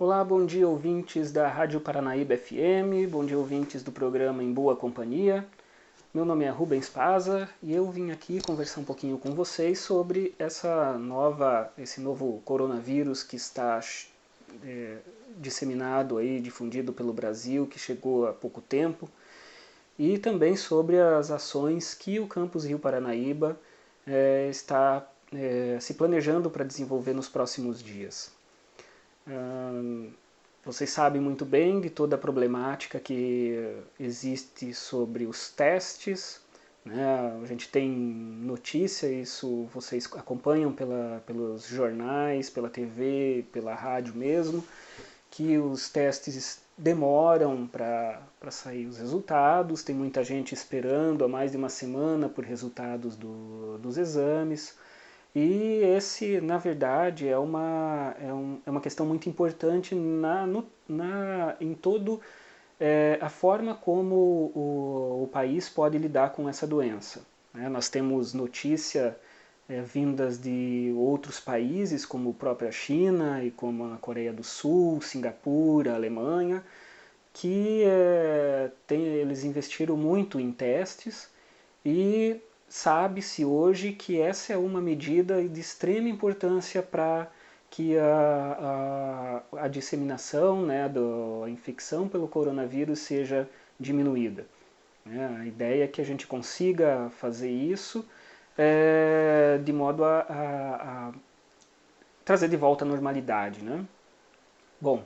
Olá, bom dia ouvintes da Rádio Paranaíba FM, bom dia ouvintes do programa Em Boa Companhia. Meu nome é Rubens Paza e eu vim aqui conversar um pouquinho com vocês sobre esse novo coronavírus que está disseminado aí, difundido pelo Brasil, que chegou há pouco tempo, e também sobre as ações que o Campus Rio Paranaíba está se planejando para desenvolver nos próximos dias. Vocês sabem muito bem de toda a problemática que existe sobre os testes, né? A gente tem notícia, isso vocês acompanham pelos jornais, pela TV, pela rádio mesmo, que os testes demoram para sair os resultados, tem muita gente esperando há mais de uma semana por resultados dos exames. E esse, na verdade, é uma questão muito importante em todo a forma como o país pode lidar com essa doença. Nós temos notícia vindas de outros países, como a própria China e como a Coreia do Sul, Singapura, Alemanha, que eles investiram muito em testes e sabe-se hoje que essa é uma medida de extrema importância para que a disseminação, né, da infecção pelo coronavírus seja diminuída. A ideia é que a gente consiga fazer isso de modo a trazer de volta a normalidade. Né? Bom,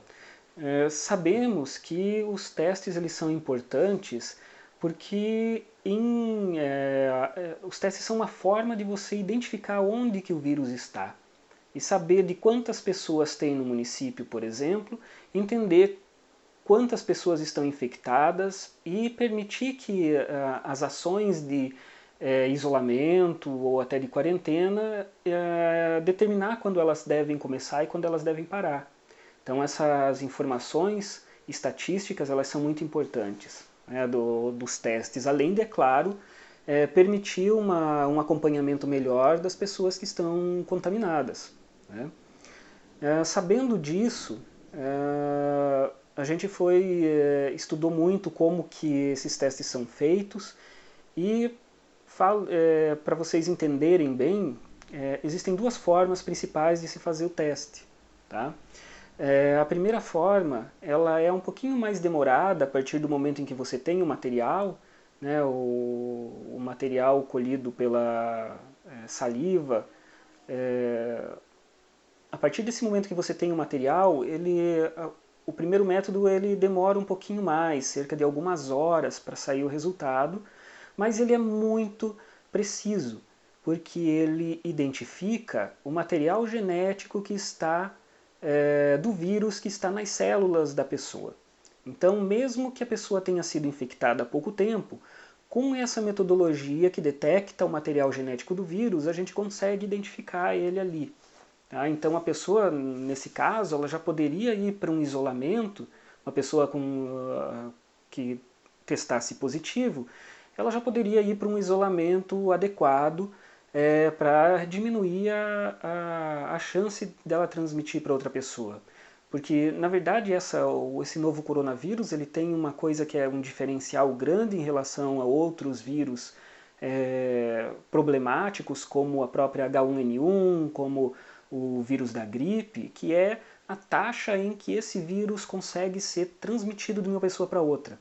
sabemos que os testes eles são importantes porque os testes são uma forma de você identificar onde que o vírus está e saber de quantas pessoas tem no município, por exemplo, entender quantas pessoas estão infectadas e permitir que as ações de isolamento ou até de quarentena determinar quando elas devem começar e quando elas devem parar. Então essas informações estatísticas elas são muito importantes, né, dos testes, além de, é claro, permitir um acompanhamento melhor das pessoas que estão contaminadas. Né? Sabendo disso, a gente estudou muito como que esses testes são feitos e para vocês entenderem bem, existem duas formas principais de se fazer o teste. Tá? A primeira forma ela é um pouquinho mais demorada a partir do momento em que você tem o material, né, o material colhido pela saliva. A partir desse momento que você tem o material, o primeiro método ele demora um pouquinho mais, cerca de algumas horas para sair o resultado, mas ele é muito preciso, porque ele identifica o material genético que está do vírus que está nas células da pessoa. Então, mesmo que a pessoa tenha sido infectada há pouco tempo, com essa metodologia que detecta o material genético do vírus, a gente consegue identificar ele ali. Tá? Então, a pessoa, nesse caso, ela já poderia ir para um isolamento, uma pessoa que testasse positivo, ela já poderia ir para um isolamento adequado para diminuir a chance dela transmitir para outra pessoa. Porque, na verdade, esse novo coronavírus ele tem uma coisa que é um diferencial grande em relação a outros vírus problemáticos, como a própria H1N1, como o vírus da gripe, que é a taxa em que esse vírus consegue ser transmitido de uma pessoa para outra.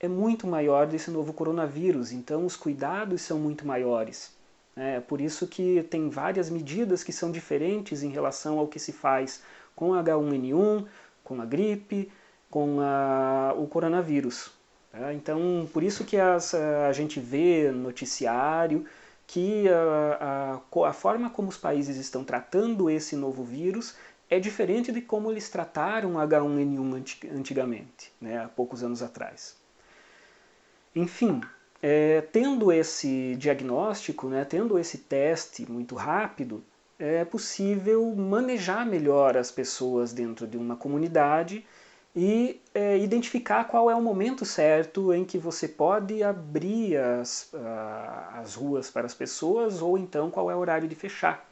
É muito maior desse novo coronavírus, então os cuidados são muito maiores. É por isso que tem várias medidas que são diferentes em relação ao que se faz com a H1N1, com a gripe, com o coronavírus. Então, por isso que a gente vê no noticiário que a forma como os países estão tratando esse novo vírus é diferente de como eles trataram a H1N1 antigamente, né, há poucos anos atrás. Enfim, tendo esse diagnóstico, né, tendo esse teste muito rápido, é possível manejar melhor as pessoas dentro de uma comunidade e identificar qual é o momento certo em que você pode abrir as ruas para as pessoas ou então qual é o horário de fechar.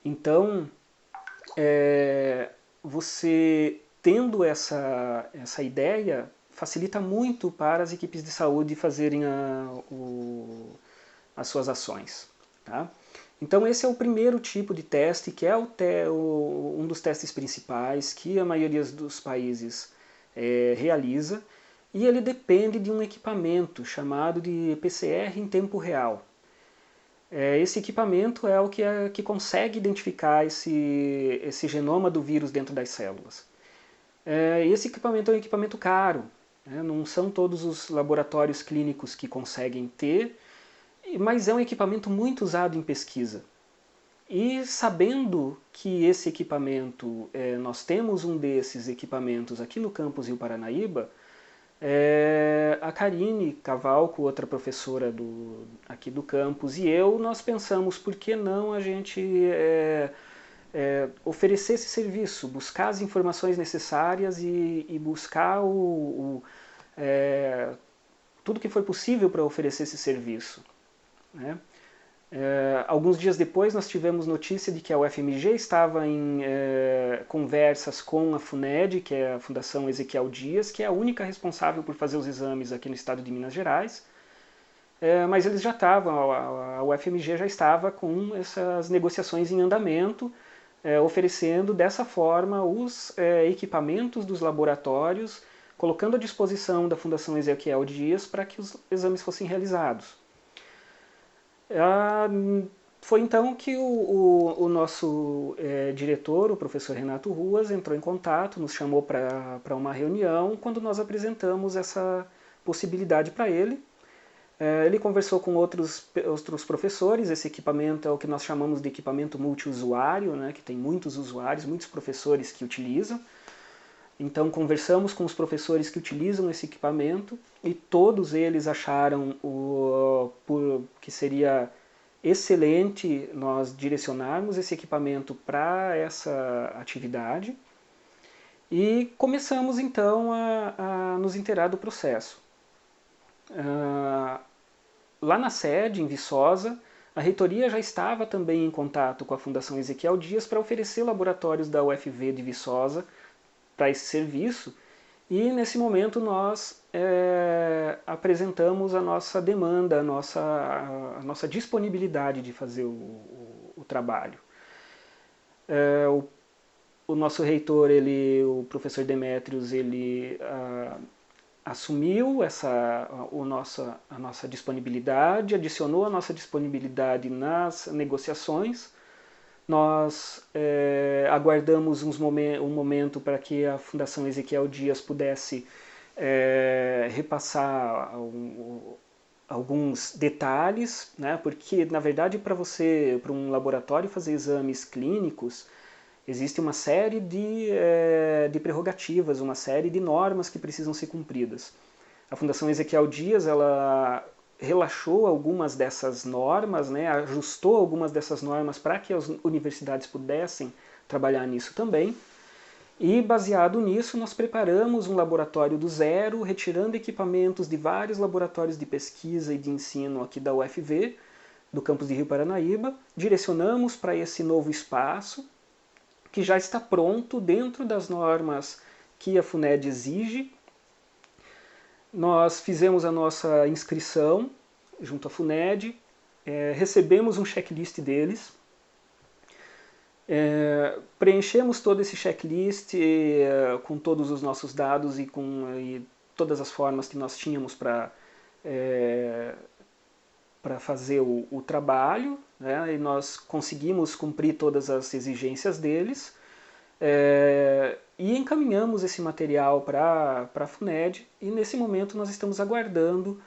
Então, você tendo essa ideia, facilita muito para as equipes de saúde fazerem as suas ações. Tá? Então esse é o primeiro tipo de teste, que é um dos testes principais que a maioria dos países realiza, e ele depende de um equipamento chamado de PCR em tempo real. Esse equipamento é o que consegue identificar esse genoma do vírus dentro das células. Esse equipamento é um equipamento caro, né? Não são todos os laboratórios clínicos que conseguem ter, mas é um equipamento muito usado em pesquisa. E sabendo que esse equipamento, nós temos um desses equipamentos aqui no campus Rio Paranaíba, a Karine Cavalco, outra professora aqui do campus, e eu, nós pensamos por que não a gente oferecer esse serviço, buscar as informações necessárias e buscar tudo que foi possível para oferecer esse serviço. Né? Alguns dias depois nós tivemos notícia de que a UFMG estava em conversas com a FUNED, que é a Fundação Ezequiel Dias, que é a única responsável por fazer os exames aqui no estado de Minas Gerais. Mas eles já estavam, a UFMG já estava com essas negociações em andamento, oferecendo dessa forma os equipamentos dos laboratórios, colocando à disposição da Fundação Ezequiel Dias para que os exames fossem realizados. Foi então que o nosso diretor, o professor Renato Ruas, entrou em contato, nos chamou para uma reunião, quando nós apresentamos essa possibilidade para ele. Ele conversou com outros professores. Esse equipamento é o que nós chamamos de equipamento multiusuário, né, que tem muitos usuários, muitos professores que utilizam. Então conversamos com os professores que utilizam esse equipamento e todos eles acharam que seria excelente nós direcionarmos esse equipamento para essa atividade, e começamos então a nos inteirar do processo. Lá na sede, em Viçosa, a reitoria já estava também em contato com a Fundação Ezequiel Dias para oferecer laboratórios da UFV de Viçosa para esse serviço, e nesse momento nós apresentamos a nossa demanda, a nossa disponibilidade de fazer o trabalho. O nosso reitor, o professor Demétrios, ele assumiu a nossa disponibilidade, adicionou a nossa disponibilidade nas negociações. Nós aguardamos um momento para que a Fundação Ezequiel Dias pudesse repassar alguns detalhes, né? Porque, na verdade, para um laboratório fazer exames clínicos, existe uma série de prerrogativas, uma série de normas que precisam ser cumpridas. A Fundação Ezequiel Dias, ela relaxou algumas dessas normas, né, ajustou algumas dessas normas para que as universidades pudessem trabalhar nisso também. E baseado nisso, nós preparamos um laboratório do zero, retirando equipamentos de vários laboratórios de pesquisa e de ensino aqui da UFV, do campus de Rio Paranaíba, direcionamos para esse novo espaço, que já está pronto dentro das normas que a FUNED exige. Nós fizemos a nossa inscrição junto à FUNED, recebemos um checklist deles, preenchemos todo esse checklist com todos os nossos dados e todas as formas que nós tínhamos para fazer o trabalho, né? E nós conseguimos cumprir todas as exigências deles, e encaminhamos esse material para a FUNED, e nesse momento nós estamos aguardando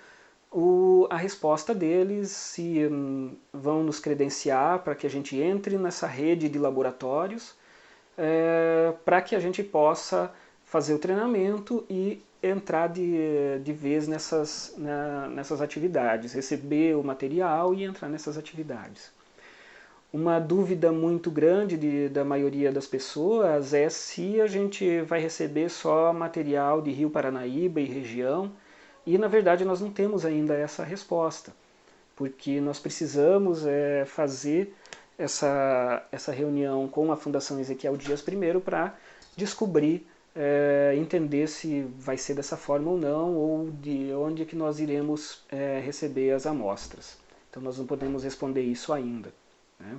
a resposta deles, se vão nos credenciar para que a gente entre nessa rede de laboratórios, para que a gente possa fazer o treinamento e entrar de vez nessas atividades, receber o material e entrar nessas atividades. Uma dúvida muito grande da maioria das pessoas é se a gente vai receber só material de Rio Paranaíba e região, e na verdade nós não temos ainda essa resposta, porque nós precisamos fazer essa reunião com a Fundação Ezequiel Dias I para descobrir, entender se vai ser dessa forma ou não, ou de onde que nós iremos receber as amostras. Então nós não podemos responder isso ainda, né?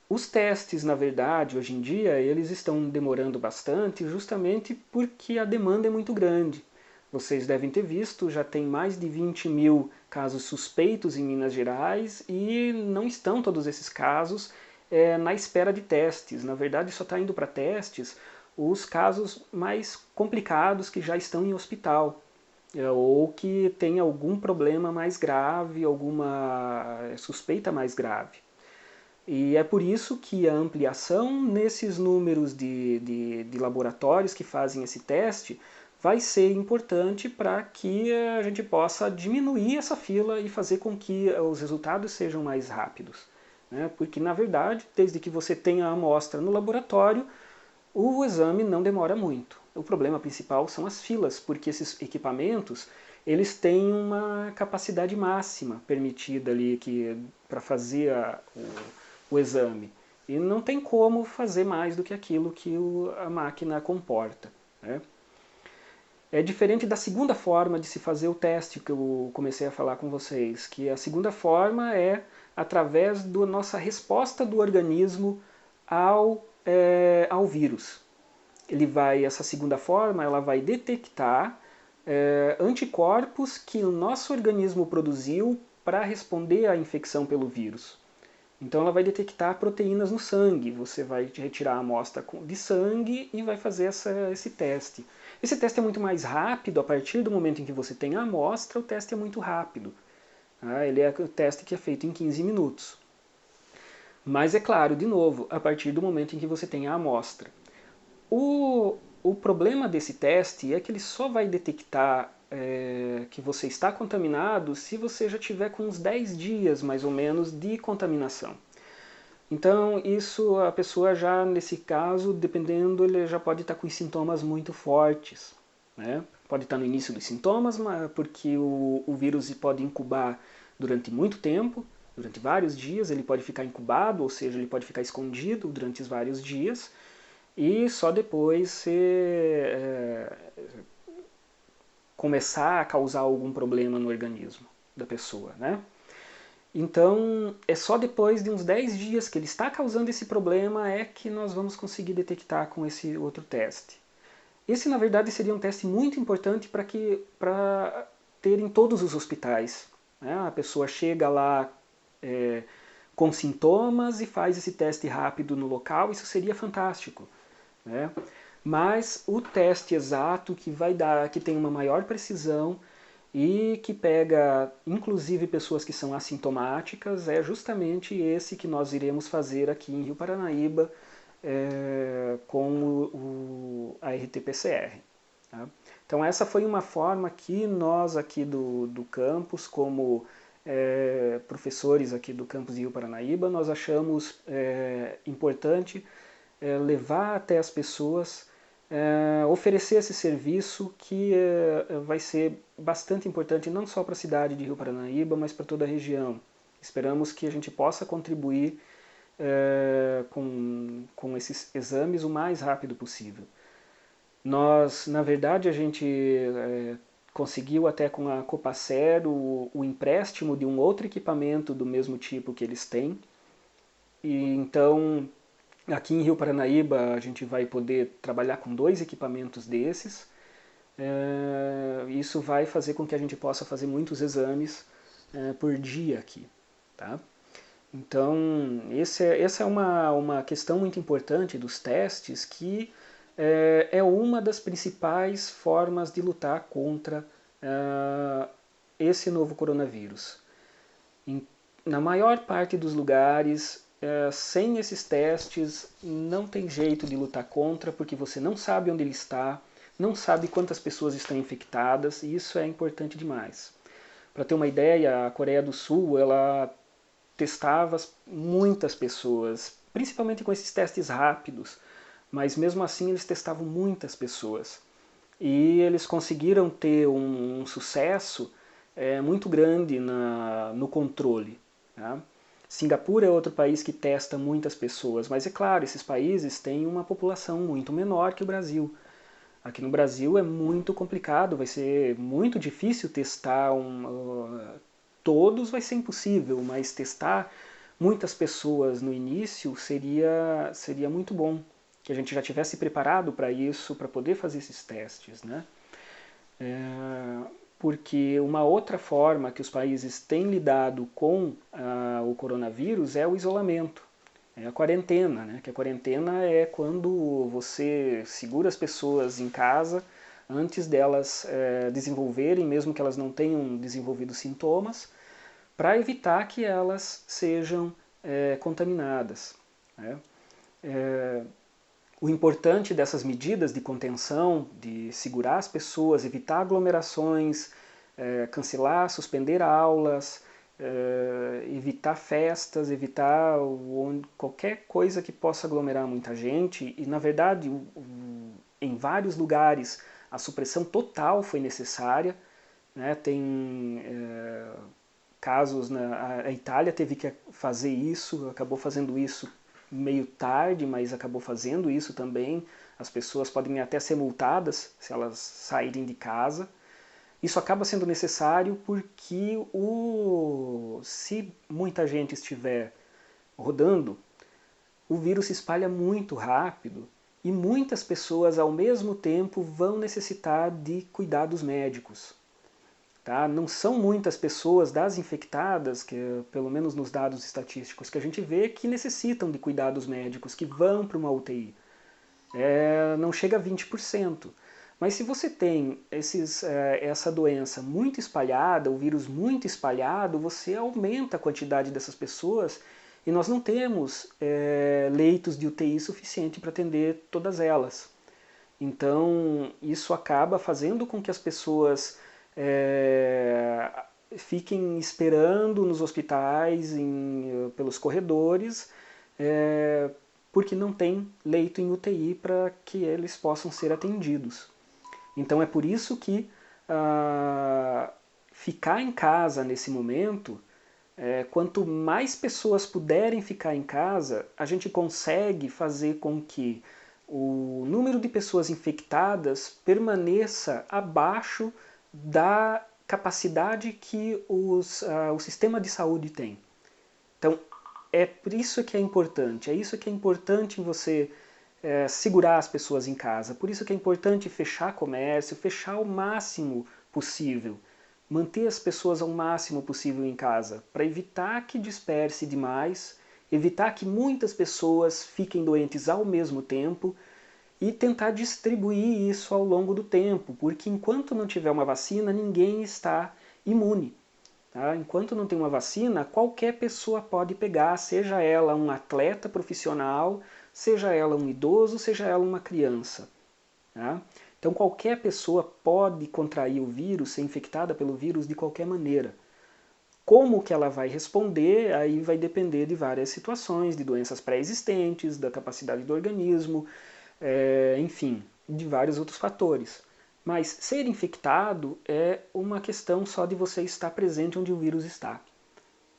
Os testes, na verdade, hoje em dia, eles estão demorando bastante justamente porque a demanda é muito grande. Vocês devem ter visto, já tem mais de 20 mil casos suspeitos em Minas Gerais e não estão todos esses casos na espera de testes. Na verdade, só está indo para testes os casos mais complicados que já estão em hospital ou que tem algum problema mais grave, alguma suspeita mais grave. E é por isso que a ampliação nesses números de laboratórios que fazem esse teste vai ser importante para que a gente possa diminuir essa fila e fazer com que os resultados sejam mais rápidos, né? Porque, na verdade, desde que você tenha a amostra no laboratório, o exame não demora muito. O problema principal são as filas, porque esses equipamentos eles têm uma capacidade máxima permitida ali para fazer o exame. E não tem como fazer mais do que aquilo que a máquina comporta, né? É diferente da segunda forma de se fazer o teste que eu comecei a falar com vocês, que a segunda forma é através da nossa resposta do organismo ao vírus. Essa segunda forma, ela vai detectar anticorpos que o nosso organismo produziu para responder à infecção pelo vírus. Então ela vai detectar proteínas no sangue. Você vai retirar a amostra de sangue e vai fazer esse teste. Esse teste é muito mais rápido. A partir do momento em que você tem a amostra, o teste é muito rápido. Ele é o teste que é feito em 15 minutos. Mas é claro, de novo, a partir do momento em que você tem a amostra. O problema desse teste é que ele só vai detectar que você está contaminado se você já tiver com uns 10 dias, mais ou menos, de contaminação. Então, isso a pessoa já, nesse caso, dependendo, ele já pode estar com sintomas muito fortes, né? Pode estar no início dos sintomas, porque o vírus pode incubar durante muito tempo, durante vários dias, ele pode ficar incubado, ou seja, ele pode ficar escondido durante vários dias, e só depois começar a causar algum problema no organismo da pessoa, né? Então, é só depois de uns 10 dias que ele está causando esse problema é que nós vamos conseguir detectar com esse outro teste. Esse, na verdade, seria um teste muito importante para ter em todos os hospitais, né? A pessoa chega lá com sintomas e faz esse teste rápido no local, isso seria fantástico, né? Mas o teste exato que tem uma maior precisão e que pega inclusive pessoas que são assintomáticas é justamente esse que nós iremos fazer aqui em Rio Paranaíba com a RT-PCR. Tá? Então essa foi uma forma que nós aqui do campus, como professores aqui do campus de Rio Paranaíba, nós achamos importante levar até as pessoas, oferecer esse serviço que vai ser bastante importante não só para a cidade de Rio Paranaíba, mas para toda a região. Esperamos que a gente possa contribuir com esses exames o mais rápido possível. Nós, na verdade, a gente conseguiu até com a Copacer o empréstimo de um outro equipamento do mesmo tipo que eles têm. E então, aqui em Rio Paranaíba, a gente vai poder trabalhar com 2 equipamentos desses. Isso vai fazer com que a gente possa fazer muitos exames por dia aqui. Tá? Então, essa é uma questão muito importante dos testes, que é uma das principais formas de lutar contra esse novo coronavírus. Na maior parte dos lugares, sem esses testes, não tem jeito de lutar contra, porque você não sabe onde ele está, não sabe quantas pessoas estão infectadas, e isso é importante demais. Para ter uma ideia, a Coreia do Sul, ela testava muitas pessoas, principalmente com esses testes rápidos, mas mesmo assim eles testavam muitas pessoas. E eles conseguiram ter um sucesso muito grande no controle. Tá? Singapura é outro país que testa muitas pessoas, mas é claro, esses países têm uma população muito menor que o Brasil. Aqui no Brasil é muito complicado, vai ser muito difícil testar todos, vai ser impossível, mas testar muitas pessoas no início seria muito bom, que a gente já tivesse preparado para isso, para poder fazer esses testes, né? Porque uma outra forma que os países têm lidado com o coronavírus é o isolamento, é a quarentena, né? Que a quarentena é quando você segura as pessoas em casa antes delas desenvolverem, mesmo que elas não tenham desenvolvido sintomas, para evitar que elas sejam contaminadas, né? O importante dessas medidas de contenção, de segurar as pessoas, evitar aglomerações, cancelar, suspender aulas, evitar festas, evitar qualquer coisa que possa aglomerar muita gente. E, na verdade, em vários lugares a supressão total foi necessária, né? Tem casos, a Itália teve que fazer isso, acabou fazendo isso meio tarde, mas acabou fazendo isso também. As pessoas podem até ser multadas se elas saírem de casa. Isso acaba sendo necessário porque se muita gente estiver rodando, o vírus se espalha muito rápido e muitas pessoas ao mesmo tempo vão necessitar de cuidados médicos. Tá? Não são muitas pessoas das infectadas, que pelo menos nos dados estatísticos que a gente vê, que necessitam de cuidados médicos, que vão para uma UTI. Não chega a 20%. Mas se você tem essa doença muito espalhada, o vírus muito espalhado, você aumenta a quantidade dessas pessoas e nós não temos leitos de UTI suficiente para atender todas elas. Então, isso acaba fazendo com que as pessoas fiquem esperando nos hospitais, pelos corredores, porque não tem leito em UTI para que eles possam ser atendidos. Então é por isso que ficar em casa nesse momento, quanto mais pessoas puderem ficar em casa, a gente consegue fazer com que o número de pessoas infectadas permaneça abaixo da capacidade que o sistema de saúde tem. Então, é por isso que é importante você segurar as pessoas em casa, por isso que é importante fechar comércio, fechar o máximo possível, manter as pessoas ao máximo possível em casa, para evitar que disperse demais, evitar que muitas pessoas fiquem doentes ao mesmo tempo e tentar distribuir isso ao longo do tempo, porque enquanto não tiver uma vacina, ninguém está imune. Tá? Enquanto não tem uma vacina, qualquer pessoa pode pegar, seja ela um atleta profissional, seja ela um idoso, seja ela uma criança. Tá? Então qualquer pessoa pode contrair o vírus, ser infectada pelo vírus de qualquer maneira. Como que ela vai responder, aí vai depender de várias situações, de doenças pré-existentes, da capacidade do organismo, enfim, de vários outros fatores. Mas ser infectado é uma questão só de você estar presente onde o vírus está.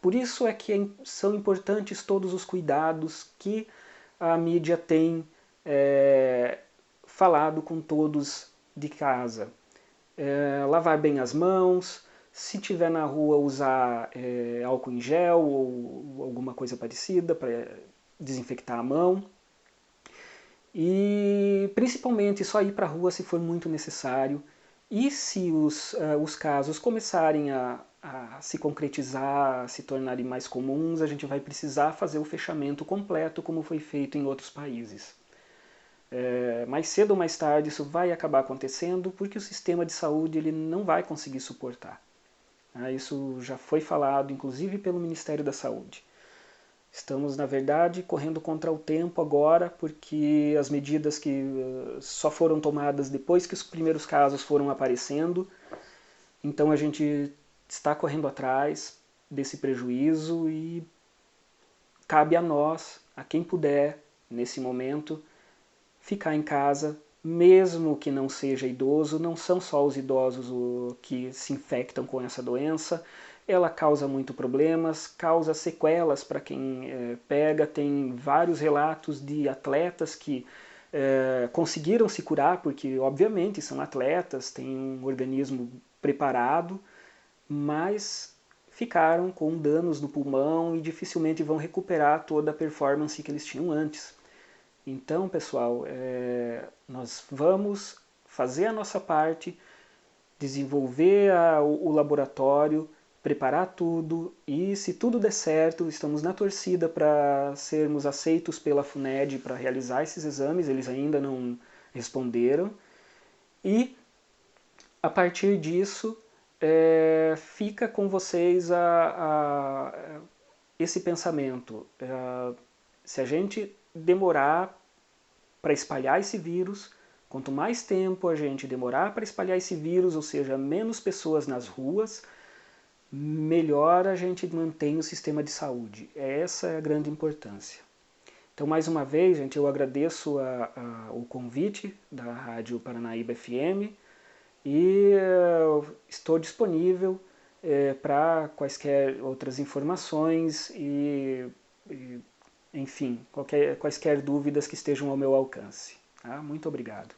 Por isso é que são importantes todos os cuidados que a mídia tem falado com todos de casa. Lavar bem as mãos, se tiver na rua usar álcool em gel ou alguma coisa parecida para desinfectar a mão. E principalmente só ir para a rua se for muito necessário. E se os casos começarem a se concretizar, a se tornarem mais comuns, a gente vai precisar fazer o fechamento completo, como foi feito em outros países. Mais cedo ou mais tarde isso vai acabar acontecendo, porque o sistema de saúde ele não vai conseguir suportar. Isso já foi falado, inclusive pelo Ministério da Saúde. Estamos, na verdade, correndo contra o tempo agora, porque as medidas que só foram tomadas depois que os primeiros casos foram aparecendo, então a gente está correndo atrás desse prejuízo e cabe a nós, a quem puder, nesse momento, ficar em casa, mesmo que não seja idoso. Não são só os idosos que se infectam com essa doença, ela causa muito problemas, causa sequelas para quem pega. Tem vários relatos de atletas que conseguiram se curar, porque obviamente são atletas, têm um organismo preparado, mas ficaram com danos no pulmão e dificilmente vão recuperar toda a performance que eles tinham antes. Então, pessoal, nós vamos fazer a nossa parte, desenvolver o laboratório, preparar tudo, e se tudo der certo, estamos na torcida para sermos aceitos pela FUNED para realizar esses exames. Eles ainda não responderam, e a partir disso fica com vocês esse pensamento. Se a gente demorar para espalhar esse vírus, quanto mais tempo a gente demorar para espalhar esse vírus, ou seja, menos pessoas nas ruas, melhor a gente mantém o sistema de saúde. Essa é a grande importância. Então, mais uma vez, gente, eu agradeço o convite da Rádio Paranaíba FM e estou disponível para quaisquer outras informações e enfim, quaisquer dúvidas que estejam ao meu alcance. Tá? Muito obrigado.